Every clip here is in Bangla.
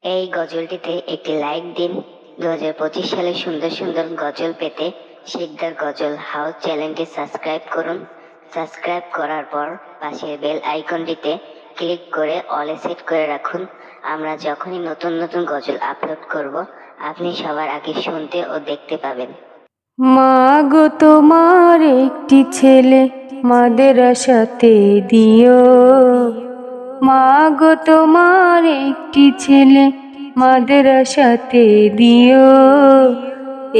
এই গজলটিতে একটি লাইক দিন। 2025 সালে সুন্দর সুন্দর গজল পেতে শিকদার গজল হাউস চ্যানেলটি সাবস্ক্রাইব করুন। সাবস্ক্রাইব করার পর পাশের বেল আইকনটিতে ক্লিক করে অলে সেট করে রাখুন। আমরা যখনই নতুন নতুন গজল আপলোড করব আপনি সবার আগে শুনতে ও দেখতে পাবেন। মা গো তোমার একটি ছেলে মাদ্রাসাতে দিও। মা গো তোমার একটি ছেলে মাদ্রাসাতে দিও।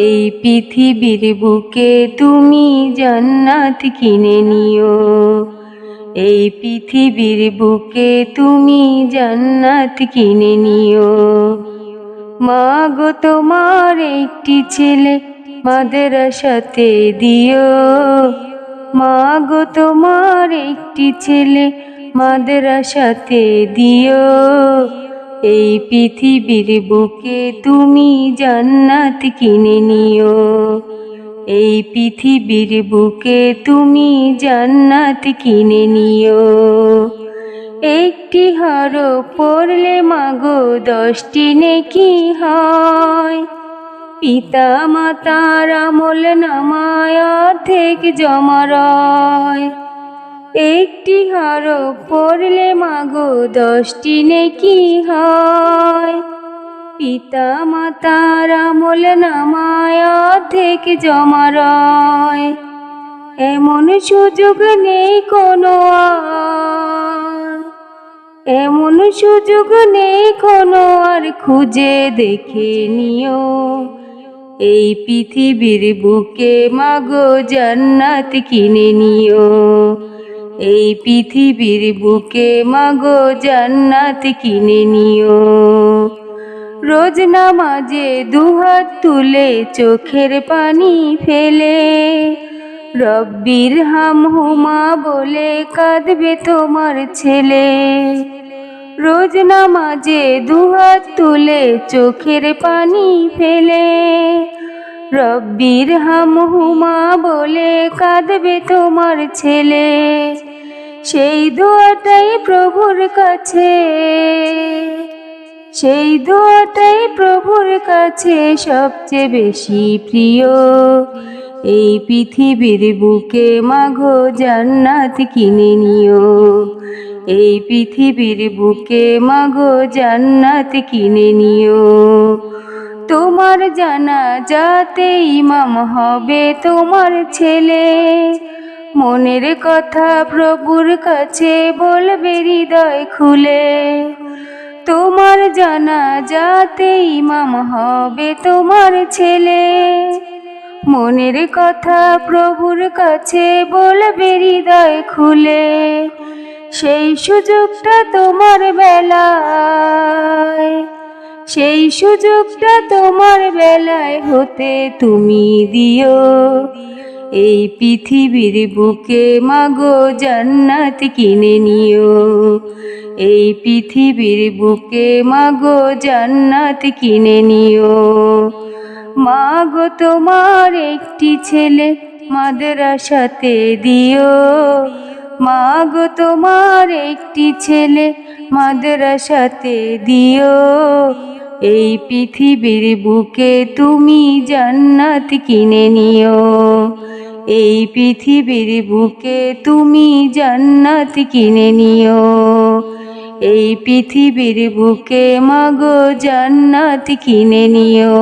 এই পৃথিবীর বুকে তুমি জান্নাত কিনে নিও। এই পৃথিবীর বুকে তুমি জান্নাত কিনে নিও। মা গো তোমার একটি ছেলে মাদ্রাসাতে দিও। মা গো তোমার একটি ছেলে মাদ্রাসাতে দিও। এই পৃথিবীর বুকে তুমি জান্নাত কিনে নিও। এই পৃথিবীর বুকে তুমি জান্নাত কিনে নিও। একটি হরফ পড়লে মাগো 10টি নেকি হয়। পিতা মাতার আমল নামায় অর্ধেক জমা রয়। একটি হরফ পড়লে মাগো 10টি নেকি হয়। পিতা মাতার আমল নামায় অর্ধেক জমা রয়। এমন সুযোগ নেই কোনো আর, এমন সুযোগ নেই কোনো আর, খুঁজে দেখে নিও। এই পৃথিবীর বুকে মাগো জান্নাত কিনে নিও। এই পৃথিবীর বুকে মাগো জান্নাত কিনে নিও। রোজ নামাজে দুহাত তুলে চোখের পানি ফেলে রব্বির হামহুমা বলে কাঁদবে তোমার ছেলে। রোজ নামাজে দুহাত তুলে চোখের পানি ফেলে রব্বির হামহুমা বলে কাঁদবে তোমার ছেলে। সেই দোয়াটাই প্রভুর কাছে, সেই দোয়াটাই প্রভুর কাছে সবচেয়ে বেশি প্রিয়। এই পৃথিবীর বুকে মাগো জান্নাত কিনে নিও। এই পৃথিবীর বুকে মাগো জান্নাত কিনে নিও। তোমার জানাজাতে ইমাম হবে তোমার ছেলে। মনের কথা প্রভুর কাছে বলবে হৃদয় খুলে। তোমার জানাজাতে ইমাম হবে তোমার ছেলে। মনের কথা প্রভুর কাছে বলবে হৃদয় খুলে। সেই সুযোগটা তোমার বেলায়, সেই সুযোগটা তোমার বেলায় হতে তুমি দিও। এই পৃথিবীর বুকে মাগো জান্নাত কিনে নিও। এই পৃথিবীর বুকে মাগো জান্নাত কিনে নিও। মাগো তোমার একটি ছেলে মাদ্রাসাতে দিও। মাগো তোমার একটি ছেলে মাদ্রাসাতে দিও। এই পৃথিবীর বুকে তুমি জান্নাত কিনে নিও। এই পৃথিবীর বুকে তুমি জান্নাত কিনে নিও। এই পৃথিবীর বুকে মাগো জান্নাত কিনে নিও।